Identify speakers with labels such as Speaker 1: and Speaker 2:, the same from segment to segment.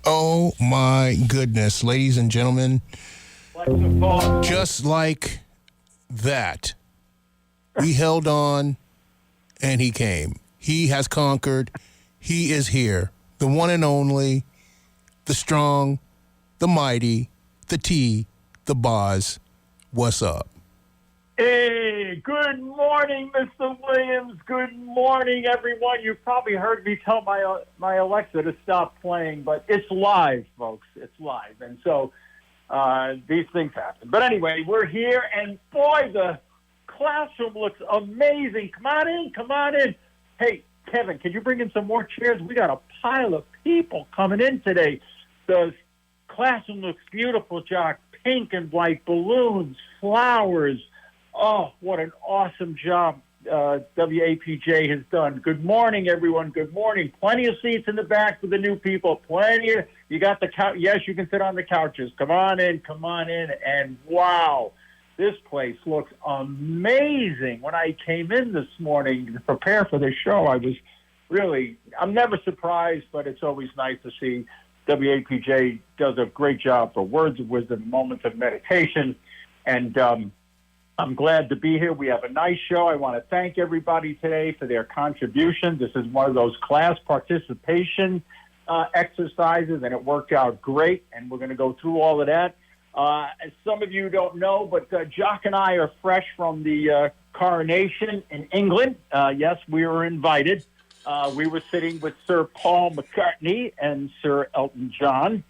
Speaker 1: Oh my goodness, ladies and gentlemen, just like that, we held on and he came. He has conquered. He is here. The one and only, the strong, the mighty, the T, the Boz. What's up?
Speaker 2: Hey, good morning, Mr. Williams. Good morning, everyone. You've probably heard me tell my Alexa to stop playing, but it's live, folks. It's live. And so these things happen. But anyway, we're here, and boy, the classroom looks amazing. Come on in, come on in. Hey, Kevin, can you bring in some more chairs? We got a pile of people coming in today. The classroom looks beautiful, Jock. Pink and white balloons, flowers. Oh, what an awesome job WAPJ has done. Good morning, everyone. Good morning. Plenty of seats in the back for the new people. You got the couch. Yes, you can sit on the couches. Come on in. And wow, this place looks amazing. When I came in this morning to prepare for this show, I'm never surprised, but it's always nice to see WAPJ does a great job for Words of Wisdom, Moments of Meditation. And I'm glad to be here. We have a nice show. I want to thank everybody today for their contribution. This is one of those class participation exercises, and it worked out great, and we're going to go through all of that. As some of you don't know, but Jock and I are fresh from the coronation in England. Yes, we were invited. We were sitting with Sir Paul McCartney and Sir Elton John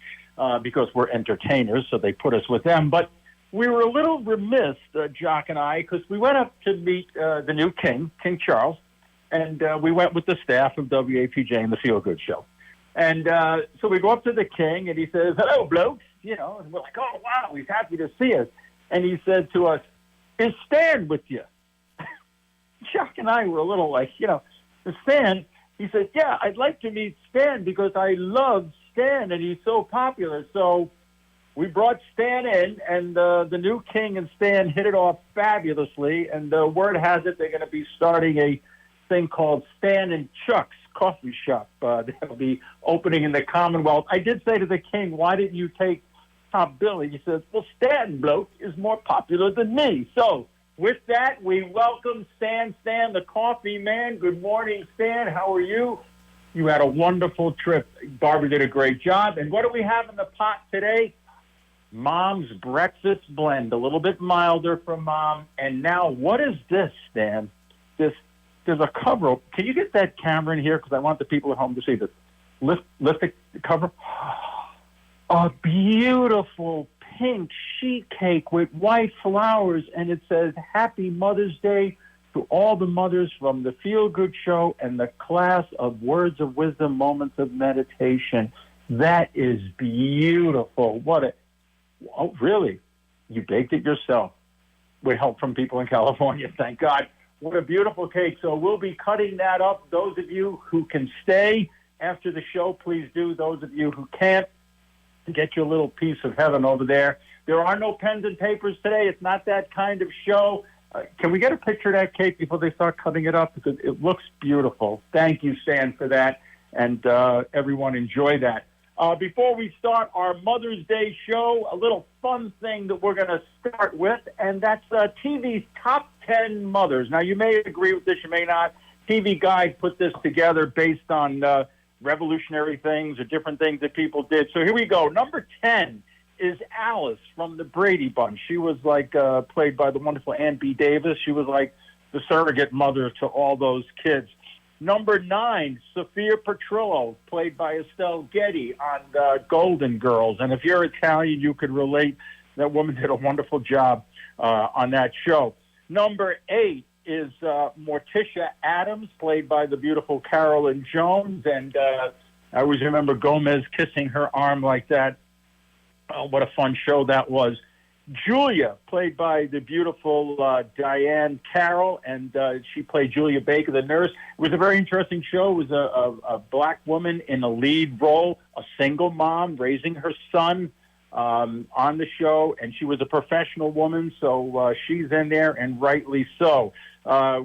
Speaker 2: because we're entertainers, so they put us with them. But we were a little remiss, Jock and I, because we went up to meet the new king, King Charles, and we went with the staff of WAPJ and the Feel Good Show. And so we go up to the king, and he says, "Hello, blokes." You know, and we're like, "Oh, wow, he's happy to see us." And he said to us, "Is Stan with you?" Jock and I were a little like, Stan. He said, "Yeah, I'd like to meet Stan because I love Stan, and he's so popular." So we brought Stan in, and the new king and Stan hit it off fabulously. And the word has it they're going to be starting a thing called Stan and Chuck's Coffee Shop. That'll be opening in the Commonwealth. I did say to the king, "Why didn't you take Top Billy?" He says, "Well, Stan, bloke, is more popular than me." So with that, we welcome Stan, the coffee man. Good morning, Stan. How are you? You had a wonderful trip. Barbara did a great job. And what do we have in the pot today? Mom's breakfast blend, a little bit milder from Mom. And now, what is this, Stan? There's a cover. Can you get that camera in here? Because I want the people at home to see this. Lift the cover. A beautiful pink sheet cake with white flowers, and it says, "Happy Mother's Day to all the mothers from the Feel Good Show and the class of Words of Wisdom, Moments of Meditation." That is beautiful. Oh, really? You baked it yourself with help from people in California. Thank God. What a beautiful cake. So we'll be cutting that up. Those of you who can stay after the show, please do. Those of you who can't, get your little piece of heaven over there. There are no pens and papers today. It's not that kind of show. Can we get a picture of that cake before they start cutting it up? Because it looks beautiful. Thank you, Stan, for that. And everyone enjoy that. Before we start our Mother's Day show, a little fun thing that we're going to start with, and that's TV's Top 10 Mothers. Now, you may agree with this, you may not. TV Guide put this together based on revolutionary things or different things that people did. So here we go. Number 10 is Alice from the Brady Bunch. She was played by the wonderful Ann B. Davis. She was like the surrogate mother to all those kids. Number 9, Sophia Petrillo, played by Estelle Getty on Golden Girls. And if you're Italian, you could relate. That woman did a wonderful job on that show. Number 8 is Morticia Adams, played by the beautiful Carolyn Jones. And I always remember Gomez kissing her arm like that. Oh, what a fun show that was. Julia, played by the beautiful Diane Carroll, and she played Julia Baker, the nurse. It was a very interesting show. It was a black woman in a lead role, a single mom raising her son on the show, and she was a professional woman, so she's in there, and rightly so.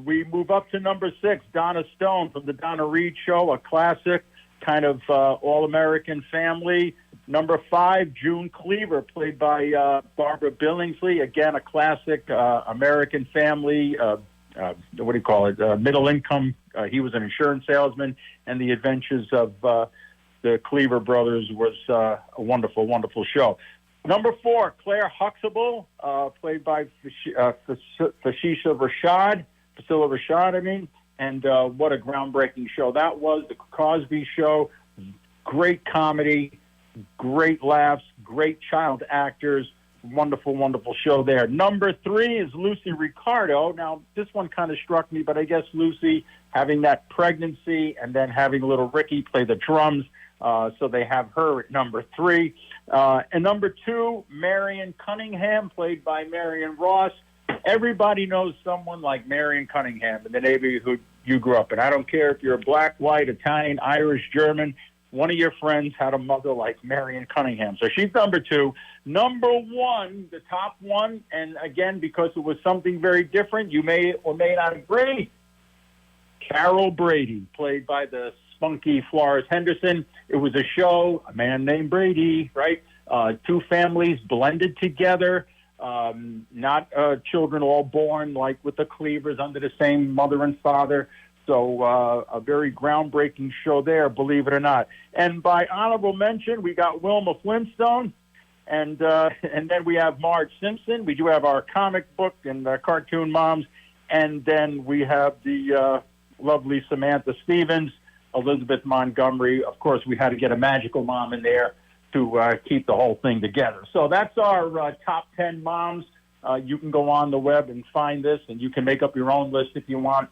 Speaker 2: We move up to number 6, Donna Stone from the Donna Reed Show, a classic kind of all-American family. Number 5, June Cleaver, played by Barbara Billingsley. Again, a classic American family. What do you call it? Middle income. He was an insurance salesman, and the adventures of the Cleaver brothers was a wonderful, wonderful show. Number 4, Claire Huxtable, played by Fasila Rashad, and what a groundbreaking show that was. The Cosby Show, great comedy, great laughs, great child actors, wonderful, wonderful show there. Number 3 is Lucy Ricardo. Now, this one kind of struck me, but I guess Lucy having that pregnancy and then having little Ricky play the drums, so they have her at number 3. And number 2, Marion Cunningham, played by Marion Ross. Everybody knows someone like Marion Cunningham in the neighborhood you grew up in. I don't care if you're black, white, Italian, Irish, German. One of your friends had a mother like Marion Cunningham. So she's number 2. Number 1, the top one, and again, because it was something very different, you may or may not agree, Carol Brady, played by the spunky Florence Henderson. It was a show, a man named Brady, right? 2 families blended together, not children all born like with the Cleavers under the same mother and father. So a very groundbreaking show there, believe it or not. And by honorable mention, we got Wilma Flintstone, and then we have Marge Simpson. We do have our comic book and cartoon moms, and then we have the lovely Samantha Stevens, Elizabeth Montgomery. Of course, we had to get a magical mom in there to keep the whole thing together. So that's our top 10 moms. You can go on the web and find this, and you can make up your own list if you want.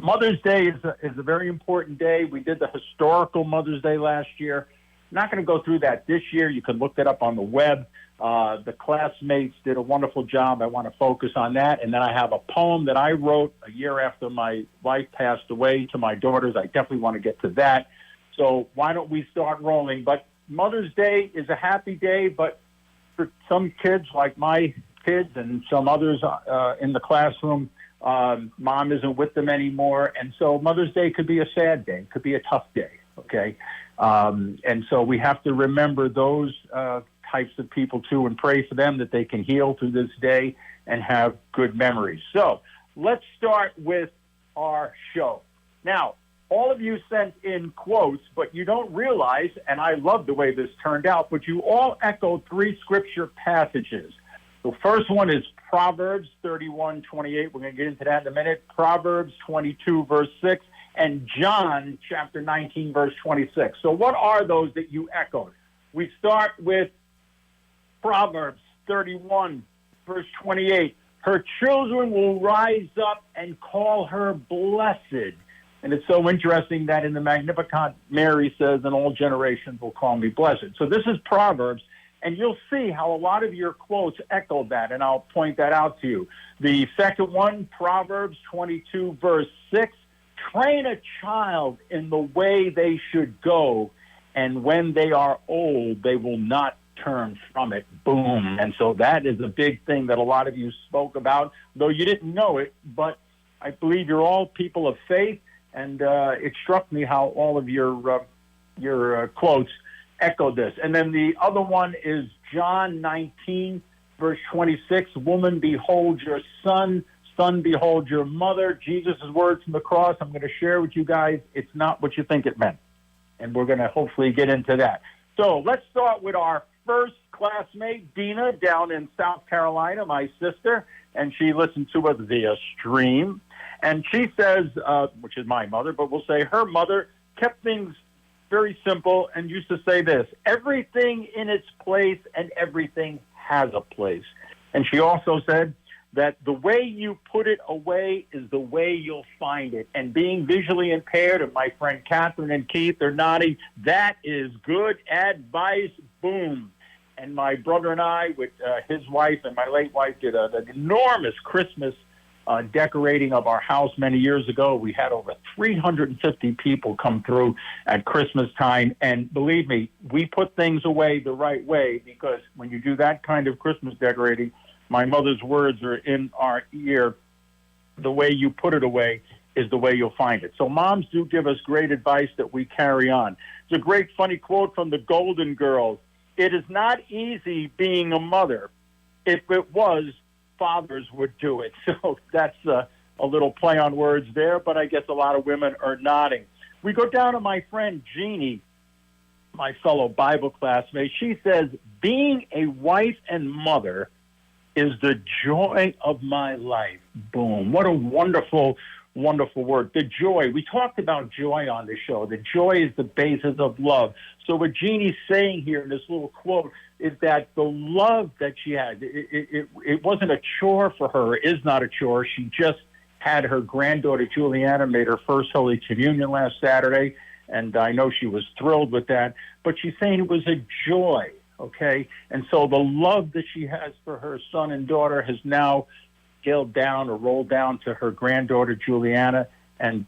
Speaker 2: Mother's Day is a very important day. We did the historical Mother's Day last year. I'm not going to go through that this year. You can look that up on the web. The classmates did a wonderful job. I want to focus on that. And then I have a poem that I wrote a year after my wife passed away to my daughters. I definitely want to get to that. So why don't we start rolling? But Mother's Day is a happy day, but for some kids like my kids and some others in the classroom, mom isn't with them anymore. And so Mother's Day could be a sad day, could be a tough day, okay? And so we have to remember those types of people too and pray for them that they can heal through this day and have good memories. So let's start with our show. Now, all of you sent in quotes, but you don't realize, and I love the way this turned out, but you all echoed 3 scripture passages. The first one is Proverbs 31:28. We're going to get into that in a minute. Proverbs 22, verse 6, and John chapter 19, verse 26. So what are those that you echoed? We start with Proverbs 31, verse 28. Her children will rise up and call her blessed. And it's so interesting that in the Magnificat, Mary says, and all generations will call me blessed. So this is Proverbs. And you'll see how a lot of your quotes echo that, and I'll point that out to you. The second one, Proverbs 22, verse 6, train a child in the way they should go, and when they are old, they will not turn from it. Boom. And so that is a big thing that a lot of you spoke about, though you didn't know it, but I believe you're all people of faith, and it struck me how all of your quotes echo this. And then the other one is John 19, verse 26. Woman, behold your son. Son, behold your mother. Jesus' words from the cross. I'm going to share with you guys. It's not what you think it meant. And we're going to hopefully get into that. So let's start with our first classmate, Dina, down in South Carolina, my sister. And she listened to us via stream. And she says, which is my mother, but we'll say her mother kept things very simple and used to say this: everything in its place and everything has a place. And she also said that the way you put it away is the way you'll find it. And being visually impaired, and my friend Catherine and Keith are nodding, that is good advice. Boom. And my brother and I, with his wife and my late wife, did an enormous Christmas decorating of our house many years ago. We had over 350 people come through at Christmas time. And believe me, we put things away the right way, because when you do that kind of Christmas decorating, my mother's words are in our ear. The way you put it away is the way you'll find it. So moms do give us great advice that we carry on. It's a great funny quote from the Golden Girls. It is not easy being a mother. If it was, fathers would do it. So that's a little play on words there, but I guess a lot of women are nodding. We go down to my friend Jeannie, my fellow Bible classmate. She says, being a wife and mother is the joy of my life. Boom. What a wonderful, wonderful word. The joy. We talked about joy on the show. The joy is the basis of love. So what Jeannie's saying here in this little quote is that the love that she had, it wasn't a chore for her, is not a chore. She just had her granddaughter, Juliana, made her first Holy Communion last Saturday, and I know she was thrilled with that. But she's saying it was a joy, okay? And so the love that she has for her son and daughter has now scaled down or rolled down to her granddaughter, Juliana, and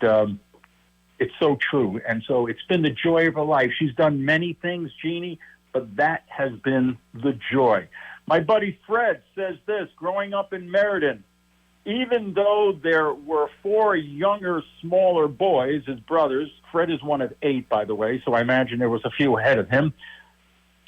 Speaker 2: it's so true. And so it's been the joy of her life. She's done many things, Jeannie, but that has been the joy. My buddy Fred says this, growing up in Meriden, even though there were 4 younger, smaller boys, his brothers, Fred is one of 8, by the way, so I imagine there was a few ahead of him,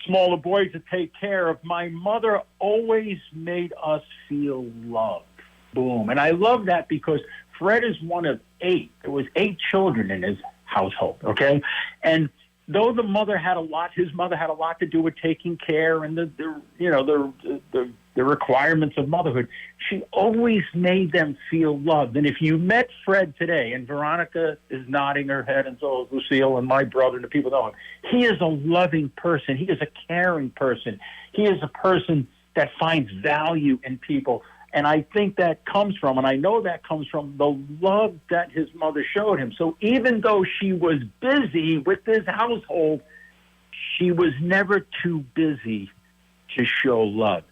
Speaker 2: smaller boys to take care of, my mother always made us feel loved. Boom. And I love that because Fred is one of 8. There was 8 children in his household, okay? And though the mother had a lot, his mother had a lot to do with taking care and the requirements of motherhood, she always made them feel loved. And if you met Fred today, and Veronica is nodding her head, and so is Lucille and my brother and the people know him, he is a loving person. He is a caring person. He is a person that finds value in people. And I think that comes from, and I know that comes from the love that his mother showed him. So even though she was busy with his household, she was never too busy to show love.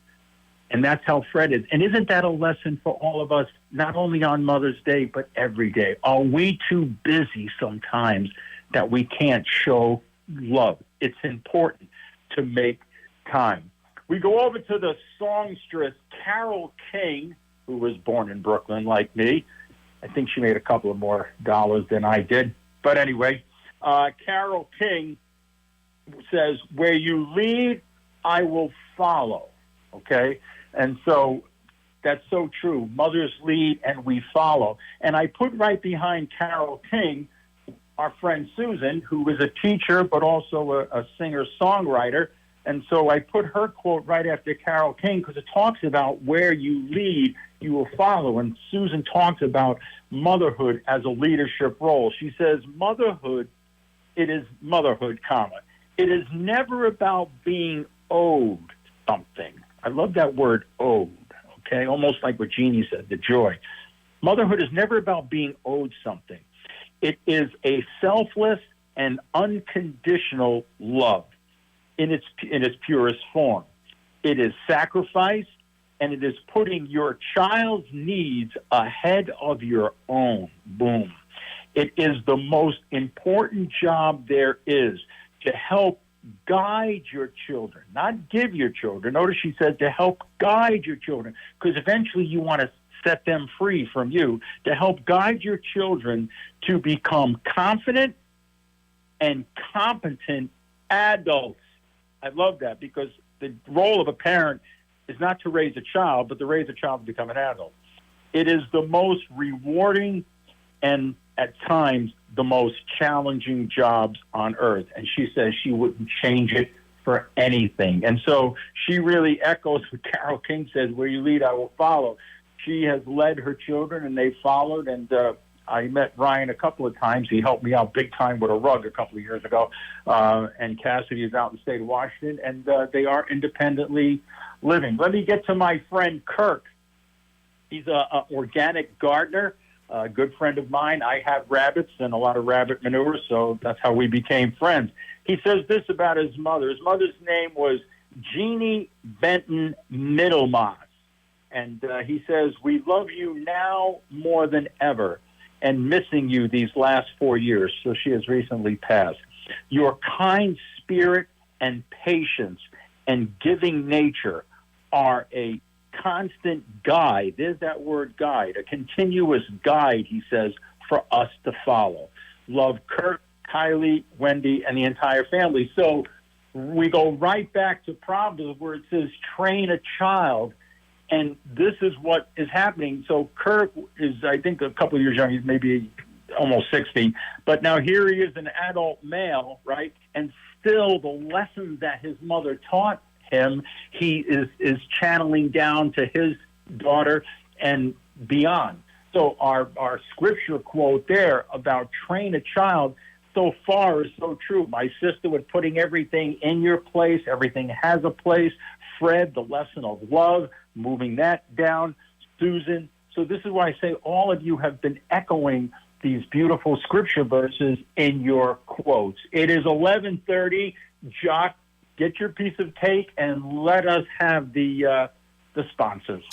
Speaker 2: And that's how Fred is. And isn't that a lesson for all of us, not only on Mother's Day, but every day? Are we too busy sometimes that we can't show love? It's important to make time. We go over to the songstress Carole King, who was born in Brooklyn like me. I think she made a couple of more dollars than I did. But anyway, Carole King says, where you lead, I will follow. Okay? And so that's so true. Mothers lead and we follow. And I put right behind Carole King our friend Susan, who is a teacher but also a singer-songwriter. And so I put her quote right after Carole King because it talks about where you lead, you will follow. And Susan talks about motherhood as a leadership role. She says, motherhood, comma, it is never about being owed something. I love that word, owed, okay? Almost like what Jeannie said, the joy. Motherhood is never about being owed something. It is a selfless and unconditional love in its purest form. It is sacrifice, and it is putting your child's needs ahead of your own. Boom. It is the most important job there is to help guide your children, not give your children. Notice she said to help guide your children, because eventually you want to set them free from you, to help guide your children to become confident and competent adults. I love that because the role of a parent is not to raise a child, but to raise a child to become an adult. It is the most rewarding and at times the most challenging jobs on earth. And she says she wouldn't change it for anything. And so she really echoes what Carole King says, where you lead, I will follow. She has led her children and they followed. And I met Ryan a couple of times. He helped me out big time with a rug a couple of years ago. And Cassidy is out in the state of Washington, and they are independently living. Let me get to my friend Kirk. He's an organic gardener, a good friend of mine. I have rabbits and a lot of rabbit manure, so that's how we became friends. He says this about his mother. His mother's name was Jeannie Benton Middlemas. And he says, we love you now more than ever and missing you these last 4 years. So she has recently passed. Your kind spirit and patience and giving nature are a constant guide. There's that word guide, a continuous guide, he says, for us to follow. Love Kirk, Kylie, Wendy, and the entire family. So we go right back to Proverbs where it says, train a child. And this is what is happening. So Kirk is, I think, a couple of years young. He's maybe almost 60. But now here he is, an adult male, right? And still the lessons that his mother taught him, he is channeling down to his daughter and beyond. So our scripture quote there about train a child so far is so true. My sister was putting everything in your place. Everything has a place. Fred, the lesson of love, moving that down. Susan. So this is why I say all of you have been echoing these beautiful scripture verses in your quotes. It is 11:30. Jock, get your piece of cake and let us have the sponsors.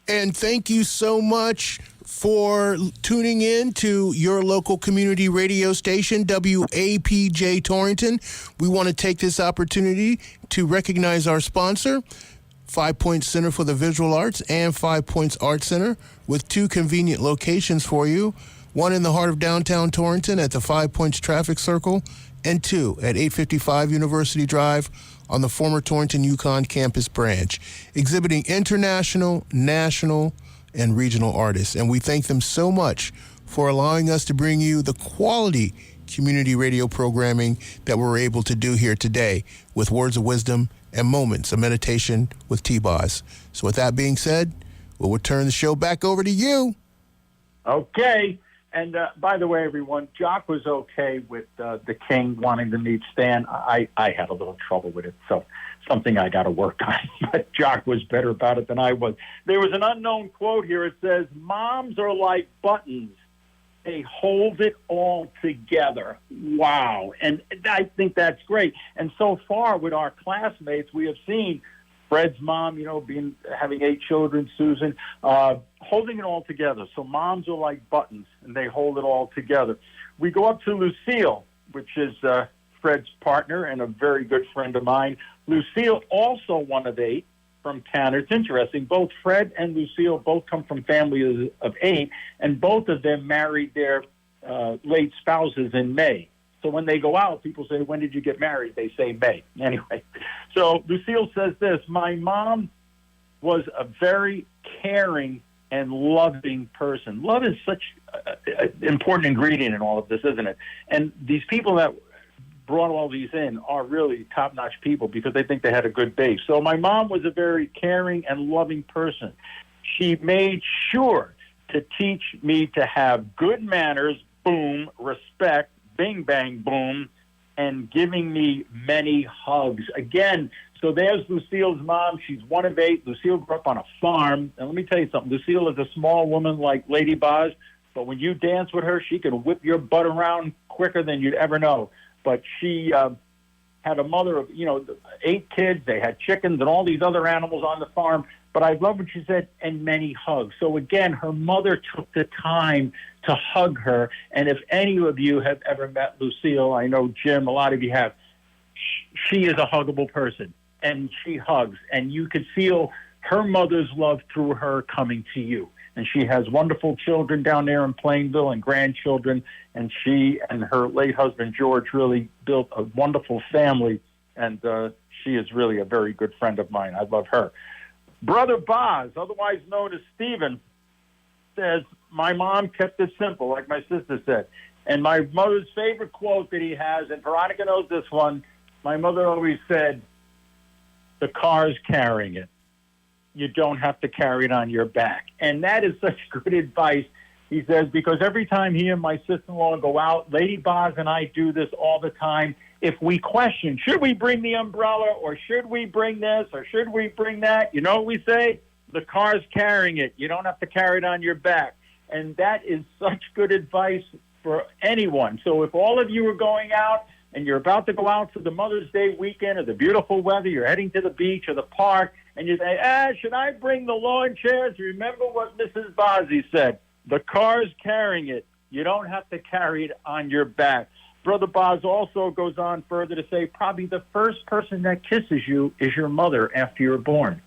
Speaker 1: And thank you so much for tuning in to your local community radio station, WAPJ Torrington. We want to take this opportunity to recognize our sponsor, 5 Points Center for the Visual Arts and 5 Points Art Center, with 2 convenient locations for you. One in the heart of downtown Torrington at the 5 Points Traffic Circle, and 2 at 855 University Drive on the former Torrington Yukon campus branch, exhibiting international, national, and regional artists. And we thank them so much for allowing us to bring you the quality community radio programming that we're able to do here today with words of wisdom and moments of meditation with T-Boz. So with that being said, we'll return the show back over to you.
Speaker 2: Okay. And by the way, everyone, Jock was okay with the King wanting to meet Stan. I had a little trouble with it, so something I got to work on. But Jock was better about it than I was. There was an unknown quote here. It says, moms are like buttons. They hold it all together. Wow. And I think that's great. And so far with our classmates, we have seen Fred's mom, having 8 children, Susan, holding it all together. So moms are like buttons, and they hold it all together. We go up to Lucille, which is Fred's partner and a very good friend of mine. Lucille, also one of 8 from Tanner. It's interesting. Both Fred and Lucille both come from families of 8, and both of them married their late spouses in May. So when they go out, people say, when did you get married? They say May. Anyway, so Lucille says this, my mom was a very caring and loving person. Love is such an important ingredient in all of this, isn't it? And these people that brought all these in are really top-notch people because they think they had a good base. So my mom was a very caring and loving person. She made sure to teach me to have good manners, boom, respect, bing, bang, boom, and giving me many hugs. Again, so there's Lucille's mom. She's one of 8. Lucille grew up on a farm. And let me tell you something. Lucille is a small woman like Lady Boz, but when you dance with her, she can whip your butt around quicker than you'd ever know. But she had a mother of, 8 kids. They had chickens and all these other animals on the farm. But I love what she said, and many hugs. So again, her mother took the time to hug her. And if any of you have ever met Lucille, I know Jim, a lot of you have, she is a huggable person, and she hugs. And you could feel her mother's love through her coming to you. And she has wonderful children down there in Plainville and grandchildren. And she and her late husband, George, really built a wonderful family. And she is really a very good friend of mine. I love her. Brother Boz, otherwise known as Stephen, says, my mom kept it simple, like my sister said. And my mother's favorite quote that he has, and Veronica knows this one, my mother always said, the car's carrying it. You don't have to carry it on your back. And that is such good advice, he says, because every time he and my sister-in-law go out, Lady Boz and I do this all the time. If we question, should we bring the umbrella, or should we bring this, or should we bring that? You know what we say? The car's carrying it. You don't have to carry it on your back. And that is such good advice for anyone. So if all of you are going out and you're about to go out for the Mother's Day weekend or the beautiful weather, you're heading to the beach or the park, and you say, should I bring the lawn chairs? Remember what Mrs. Bozzi said. The car's carrying it. You don't have to carry it on your back. Brother Boz also goes on further to say probably the first person that kisses you is your mother after you're born.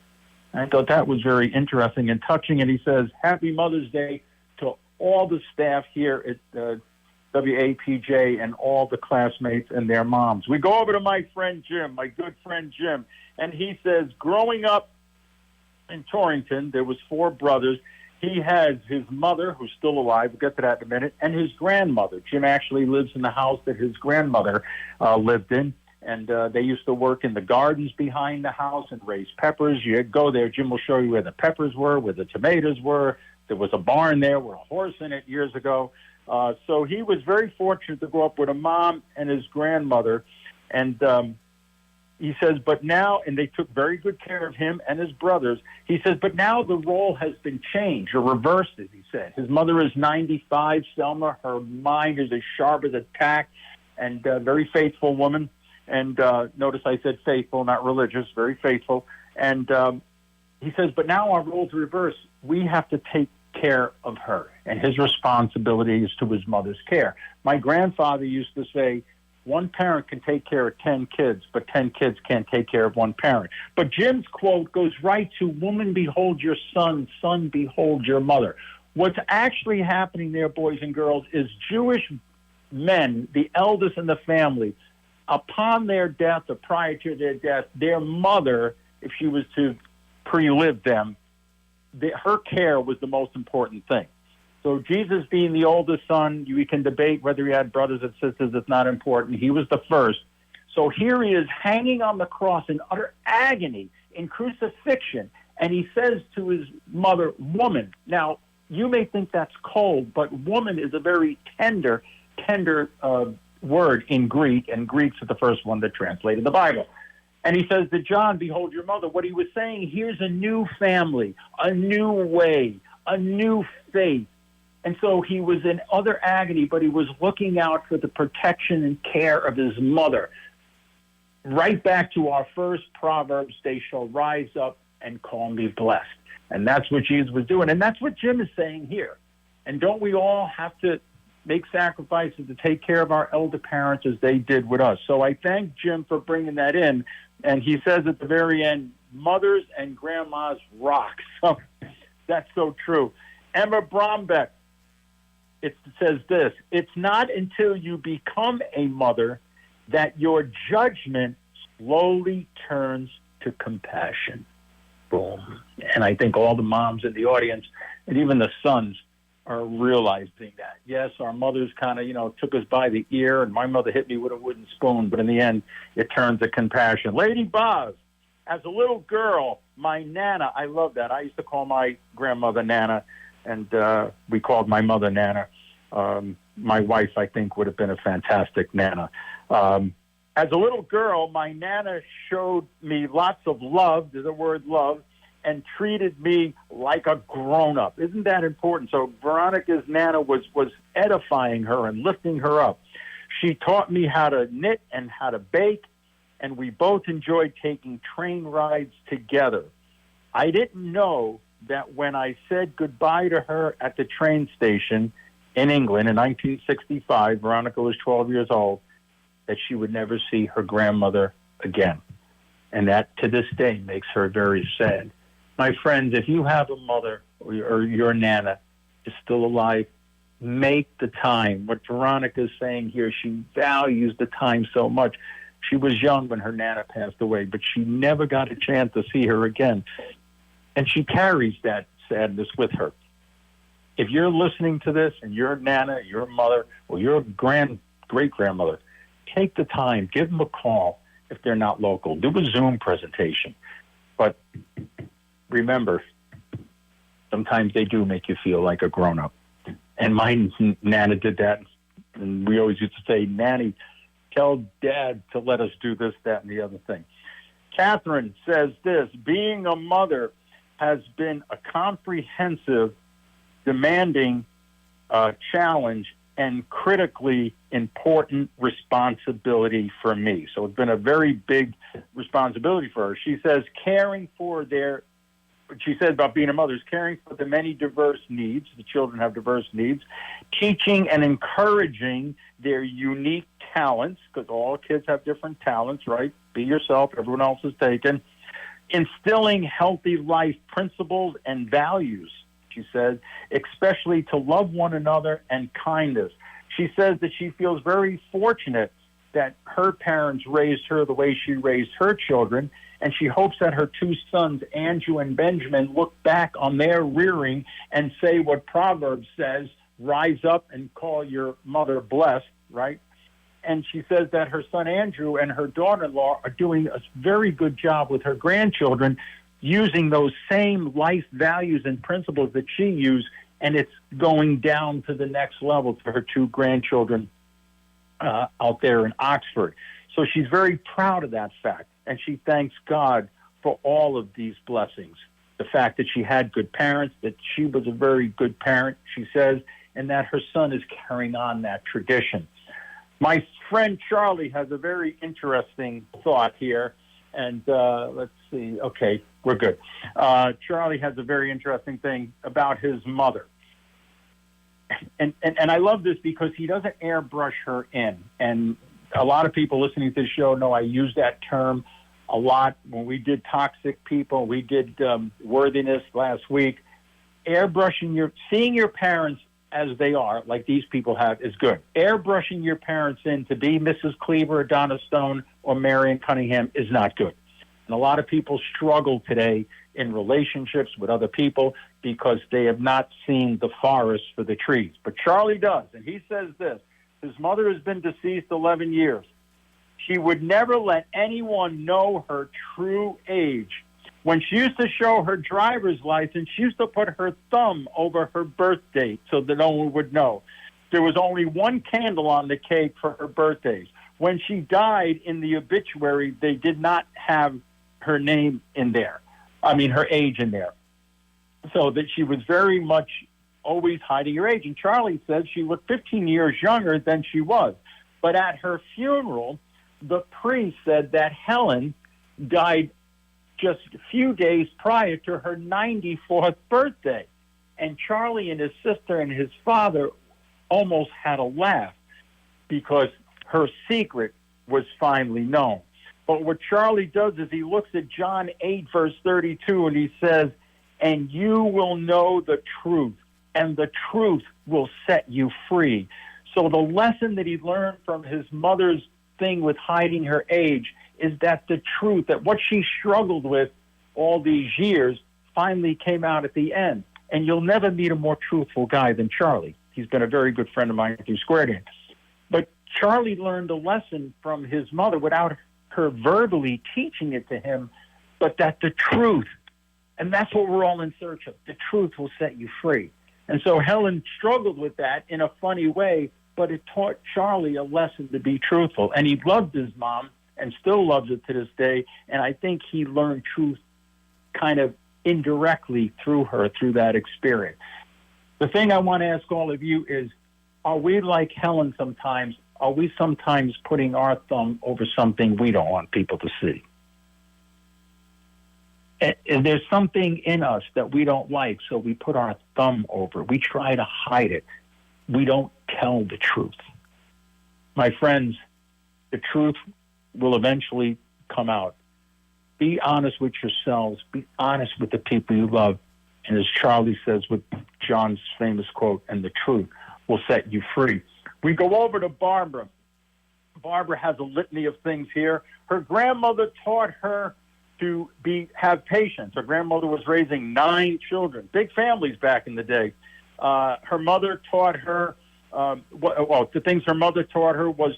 Speaker 2: I thought that was very interesting and touching. And he says, Happy Mother's Day to all the staff here at WAPJ, and all the classmates and their moms. We go over to my friend Jim, my good friend Jim, and he says, growing up in Torrington, there was 4 brothers. He has his mother, who's still alive, we'll get to that in a minute, and his grandmother. Jim actually lives in the house that his grandmother lived in, and they used to work in the gardens behind the house and raise peppers. You go there, Jim will show you where the peppers were, where the tomatoes were. There was a barn there with a horse in it years ago. So he was very fortunate to grow up with a mom and his grandmother, and he says, but now, and they took very good care of him and his brothers. He says, but now the role has been changed or reversed, as he said. His mother is 95, Selma. Her mind is as sharp as a tack, and a very faithful woman. And notice I said faithful, not religious, very faithful. And he says, but now our roles are reversed. We have to take care of her, and his responsibility is to his mother's care. My grandfather used to say, one parent can take care of 10 kids, but 10 kids can't take care of one parent. But Jim's quote goes right to, woman, behold your son, son, behold your mother. What's actually happening there, boys and girls, is Jewish men, the eldest in the family, upon their death or prior to their death, their mother, if she was to pre-live them, her care was the most important thing. So Jesus being the oldest son, we can debate whether he had brothers and sisters. It's not important. He was the first. So here he is hanging on the cross in utter agony, in crucifixion, and he says to his mother, woman. Now, you may think that's cold, but woman is a very tender word in Greek, and Greek's the first one that translated the Bible. And he says to John, behold your mother. What he was saying, here's a new family, a new way, a new faith. And so he was in utter agony, but he was looking out for the protection and care of his mother. Right back to our first Proverbs, they shall rise up and call me blessed. And that's what Jesus was doing. And that's what Jim is saying here. And don't we all have to make sacrifices to take care of our elder parents as they did with us? So I thank Jim for bringing that in. And he says at the very end, mothers and grandmas rock. So that's so true. Emma Brombeck, it says this, it's not until you become a mother that your judgment slowly turns to compassion. Boom. And I think all the moms in the audience and even the sons are realizing that. Yes, our mothers kind of, took us by the ear, and my mother hit me with a wooden spoon, but in the end, it turns to compassion. Lady Boz, as a little girl, my Nana, I love that. I used to call my grandmother Nana, and we called my mother Nana. My wife, I think, would have been a fantastic Nana. As a little girl, my Nana showed me lots of love, there's the word love, and treated me like a grown-up. Isn't that important? So Veronica's Nana was edifying her and lifting her up. She taught me how to knit and how to bake, and we both enjoyed taking train rides together. I didn't know that when I said goodbye to her at the train station in England in 1965, Veronica was 12 years old, that she would never see her grandmother again. And that, to this day, makes her very sad. My friends, if you have a mother or your Nana is still alive, make the time. What Veronica is saying here, she values the time so much. She was young when her Nana passed away, but she never got a chance to see her again. And she carries that sadness with her. If you're listening to this and your Nana, your mother, or your great-grandmother, take the time, give them a call if they're not local. Do a Zoom presentation. But remember, sometimes they do make you feel like a grown-up. And my Nana did that. And we always used to say, Nanny, tell Dad to let us do this, that, and the other thing. Catherine says this, being a mother has been a comprehensive, demanding challenge and critically important responsibility for me. So it's been a very big responsibility for her. She says she said about being a mother is caring for the many diverse needs. The children have diverse needs. Teaching and encouraging their unique talents, because all kids have different talents, right? Be yourself, everyone else is taken. Instilling healthy life principles and values, she said, especially to love one another and kindness. She says that she feels very fortunate that her parents raised her the way she raised her children, and she hopes that her two sons, Andrew and Benjamin, look back on their rearing and say what Proverbs says, rise up and call your mother blessed, right? And she says that her son Andrew and her daughter-in-law are doing a very good job with her grandchildren, using those same life values and principles that she used, and it's going down to the next level to her two grandchildren out there in Oxford. So she's very proud of that fact, and she thanks God for all of these blessings. The fact that she had good parents, that she was a very good parent, she says, and that her son is carrying on that tradition. My friend Charlie has a very interesting thought here, and let's see. Okay, we're good. Charlie has a very interesting thing about his mother. And I love this because he doesn't airbrush her in. And a lot of people listening to the show know I use that term a lot. When we did Toxic People, we did Worthiness last week. Seeing your parents as they are, like these people have, is good. Airbrushing your parents in to be Mrs. Cleaver or Donna Stone or Marion Cunningham is not good. And a lot of people struggle today in relationships with other people because they have not seen the forest for the trees. But Charlie does, and he says this. His mother has been deceased 11 years. She would never let anyone know her true age. When she used to show her driver's license, she used to put her thumb over her birth date so that no one would know. There was only one candle on the cake for her birthdays. When she died in the obituary, they did not have her name in there. Her age in there. So that she was very much always hiding her age. And Charlie says she looked 15 years younger than she was. But at her funeral, the priest said that Helen died just a few days prior to her 94th birthday. And Charlie and his sister and his father almost had a laugh because her secret was finally known. But what Charlie does is he looks at John 8, verse 32, and he says, and you will know the truth, and the truth will set you free. So the lesson that he learned from his mother's thing with hiding her age is that the truth, that what she struggled with all these years, finally came out at the end. And you'll never meet a more truthful guy than Charlie. He's been a very good friend of mine through Square Dance. But Charlie learned a lesson from his mother without her verbally teaching it to him, but that the truth, and that's what we're all in search of, the truth will set you free. And so Helen struggled with that in a funny way, but it taught Charlie a lesson to be truthful. And he loved his mom and still loves it to this day. And I think he learned truth kind of indirectly through her, through that experience. The thing I want to ask all of you is, are we like Helen sometimes? Are we sometimes putting our thumb over something we don't want people to see? And there's something in us that we don't like, so we put our thumb over. We try to hide it. We don't tell the truth. My friends, the truth will eventually come out. Be honest with yourselves. Be honest with the people you love. And as Charlie says with John's famous quote, and the truth will set you free. We go over to Barbara. Barbara has a litany of things here. Her grandmother taught her to have patience. Her grandmother was raising 9 children, big families back in the day. Her mother taught her, the things her mother taught her was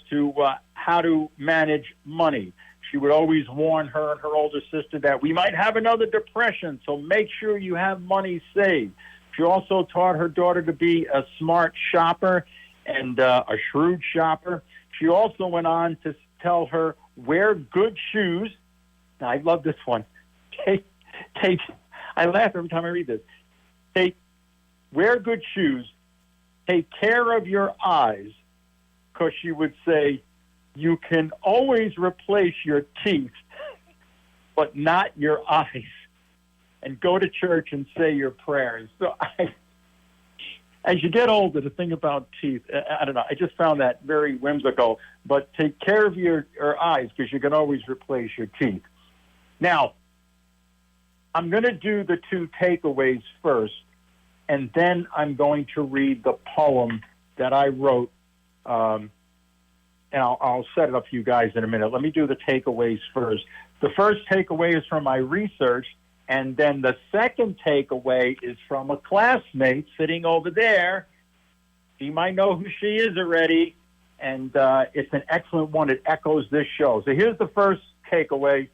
Speaker 2: how to manage money. She would always warn her and her older sister that we might have another depression, so make sure you have money saved. She also taught her daughter to be a smart shopper and a shrewd shopper. She also went on to tell her, wear good shoes. Now, I love this one. I laugh every time I read this. Wear good shoes. Take care of your eyes, because she would say, you can always replace your teeth, but not your eyes. And go to church and say your prayers. So as you get older, the thing about teeth, I don't know, I just found that very whimsical. But take care of your eyes, because you can always replace your teeth. Now, I'm going to do the 2 takeaways first, and then I'm going to read the poem that I wrote And I'll set it up for you guys in a minute. Let me do the takeaways first. The first takeaway is from my research, and then the second takeaway is from a classmate sitting over there. You might know who she is already, and it's an excellent one. It echoes this show. So here's the first takeaway.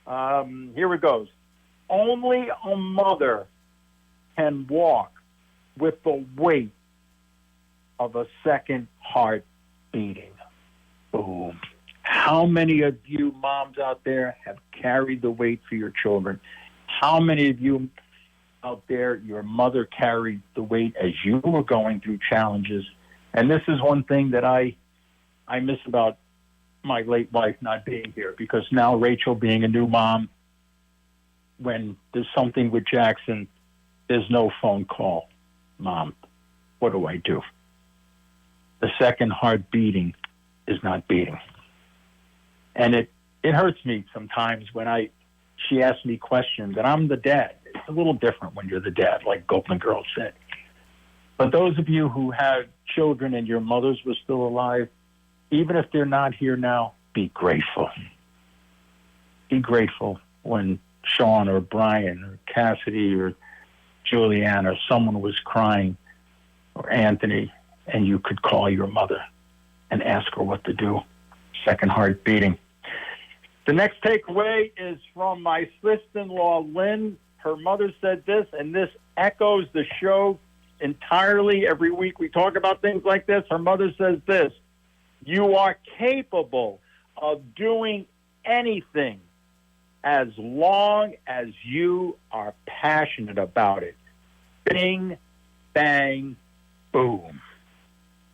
Speaker 2: Here it goes. Only a mother can walk with the weight of a second heart beating. Boom. How many of you moms out there have carried the weight for your children? How many of you out there, your mother carried the weight as you were going through challenges? And this is one thing that I miss about my late wife not being here, because now Rachel being a new mom, when there's something with Jackson, there's no phone call. Mom, what do I do? The second heart beating is not beating. And it hurts me sometimes when she asks me questions, and I'm the dad. It's a little different when you're the dad, like Golden Girl said. But those of you who had children and your mothers were still alive, even if they're not here now, be grateful. Be grateful when Sean or Brian or Cassidy or Julianne or someone was crying, or Anthony, and you could call your mother and ask her what to do. Second heart beating. The next takeaway is from my sister-in-law, Lynn. Her mother said this, and this echoes the show entirely. Every week we talk about things like this. Her mother says this: you are capable of doing anything as long as you are passionate about it. Bing, bang, boom.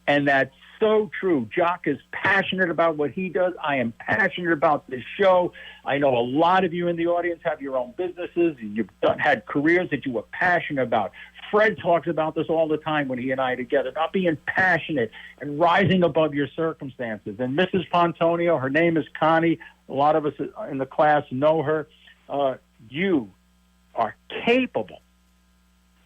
Speaker 2: And that's so true. Jock is passionate about what he does. I am passionate about this show. I know a lot of you in the audience have your own businesses. You've had careers that you were passionate about. Fred talks about this all the time when he and I are together, about being passionate and rising above your circumstances. And Mrs. Pontonio, her name is Connie. A lot of us in the class know her. You are capable.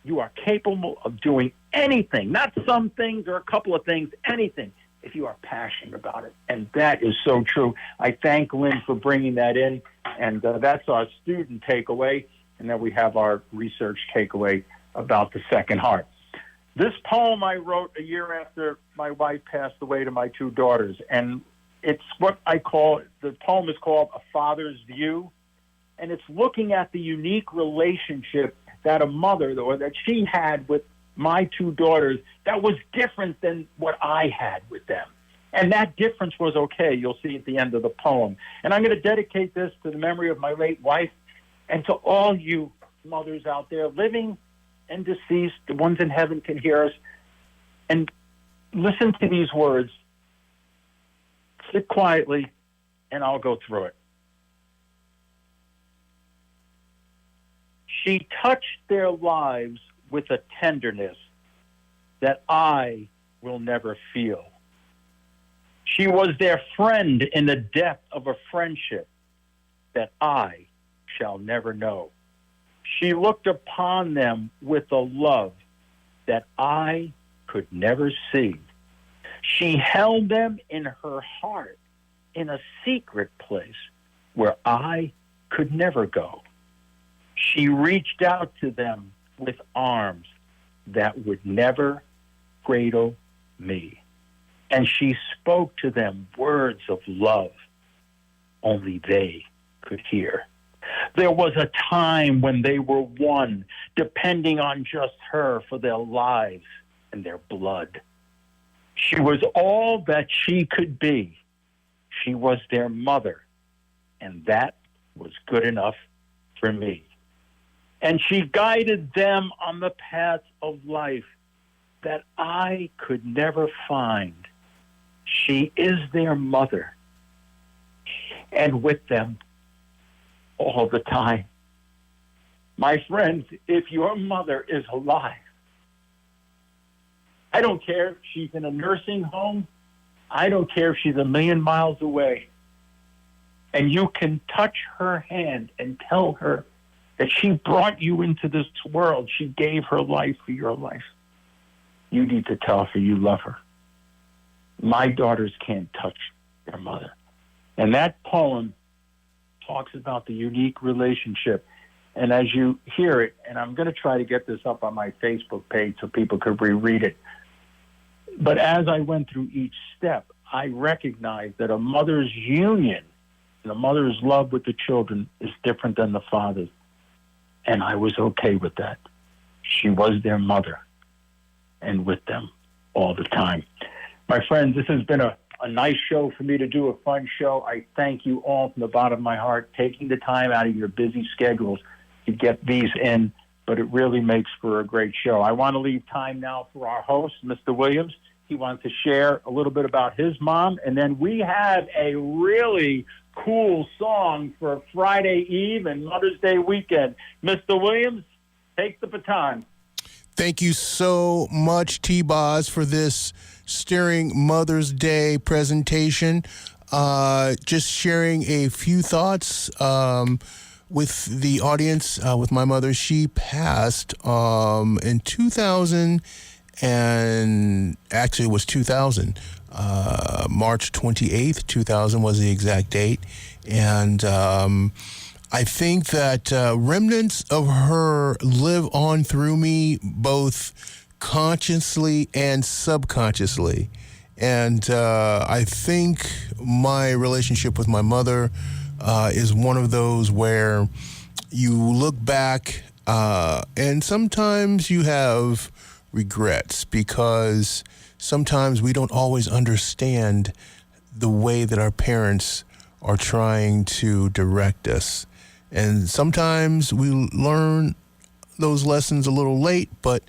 Speaker 2: You are capable of doing anything, not some things or a couple of things, anything, if you are passionate about it. And that is so true. I thank Lynn for bringing that in. And that's our student takeaway. And then we have our research takeaway about the second heart. This poem I wrote a year after my wife passed away to my two daughters. And it's what I call, the poem is called A Father's View. And it's looking at the unique relationship that a mother, or that she had with my two daughters, that was different than what I had with them. And that difference was okay. You'll see at the end of the poem. And I'm going to dedicate this to the memory of my late wife and to all you mothers out there, living and deceased. The ones in heaven can hear us. And listen to these words. Sit quietly, and I'll go through it. She touched their lives with a tenderness that I will never feel. She was their friend in the depth of a friendship that I shall never know. She looked upon them with a love that I could never see. She held them in her heart in a secret place where I could never go. She reached out to them with arms that would never cradle me. And she spoke to them words of love only they could hear. There was a time when they were one, depending on just her for their lives and their blood. She was all that she could be. She was their mother, and that was good enough for me. And she guided them on the path of life that I could never find. She is their mother, and with them all the time. My friends, if your mother is alive, I don't care if she's in a nursing home. I don't care if she's a million miles away. And you can touch her hand and tell her that she brought you into this world. She gave her life for your life. You need to tell her you love her. My daughters can't touch their mother. And that poem talks about the unique relationship. And as you hear it, and I'm going to try to get this up on my Facebook page so people could reread it. But as I went through each step, I recognized that a mother's union and a mother's love with the children is different than the father's. And I was okay with that. She was their mother and with them all the time. My friends, this has been a nice show for me to do, a fun show. I thank you all from the bottom of my heart, taking the time out of your busy schedules to get these in, but it really makes for a great show. I want to leave time now for our host, Mr. Williams. He wants to share a little bit about his mom, and then we have a really cool song for Friday Eve and Mother's Day weekend. Mr. Williams, take the baton.
Speaker 1: Thank you so much, T-Boz, for this stirring Mother's Day presentation. Just sharing a few thoughts with the audience, with my mother. She passed in 2000, and actually it was 2000. March 28th, 2000 was the exact date. And I think that remnants of her live on through me, both consciously and subconsciously. And I think my relationship with my mother is one of those where you look back and sometimes you have regrets, because sometimes we don't always understand the way that our parents are trying to direct us. And sometimes we learn those lessons a little late, but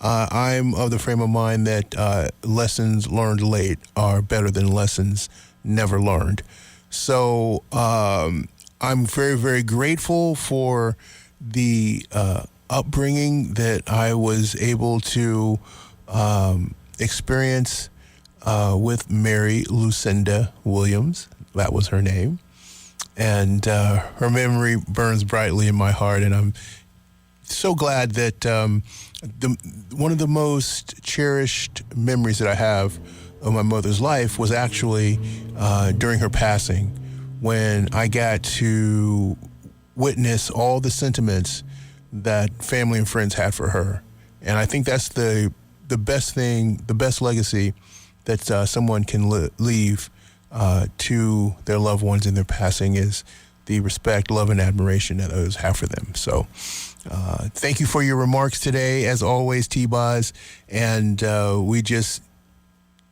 Speaker 1: I'm of the frame of mind that lessons learned late are better than lessons never learned. So I'm very, very grateful for the upbringing that I was able to experience with Mary Lucinda Williams. That was her name. And her memory burns brightly in my heart. And I'm so glad that one of the most cherished memories that I have of my mother's life was actually during her passing, when I got to witness all the sentiments that family and friends had for her. And I think that's the best thing, the best legacy that someone can leave to their loved ones in their passing, is the respect, love, and admiration that others have for them. So thank you for your remarks today, as always, T-Boz. And we just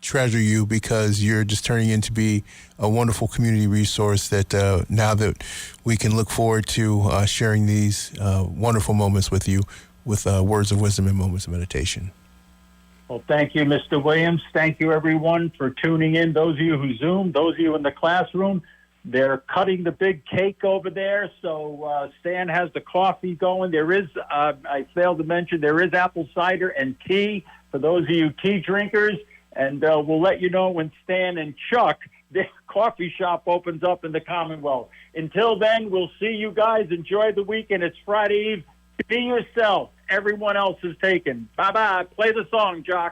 Speaker 1: treasure you, because you're just turning into be a wonderful community resource that now that we can look forward to sharing these wonderful moments with you with words of wisdom and moments of meditation.
Speaker 2: Well, thank you, Mr. Williams. Thank you, everyone, for tuning in. Those of you who Zoom, those of you in the classroom, they're cutting the big cake over there. So Stan has the coffee going. There is, I failed to mention, there is apple cider and tea for those of you tea drinkers. And we'll let you know when Stan and Chuck, their coffee shop, opens up in the Commonwealth. Until then, we'll see you guys. Enjoy the weekend. It's Friday Eve. Be yourself. Everyone else is taken. Bye-bye. Play the song, Jock.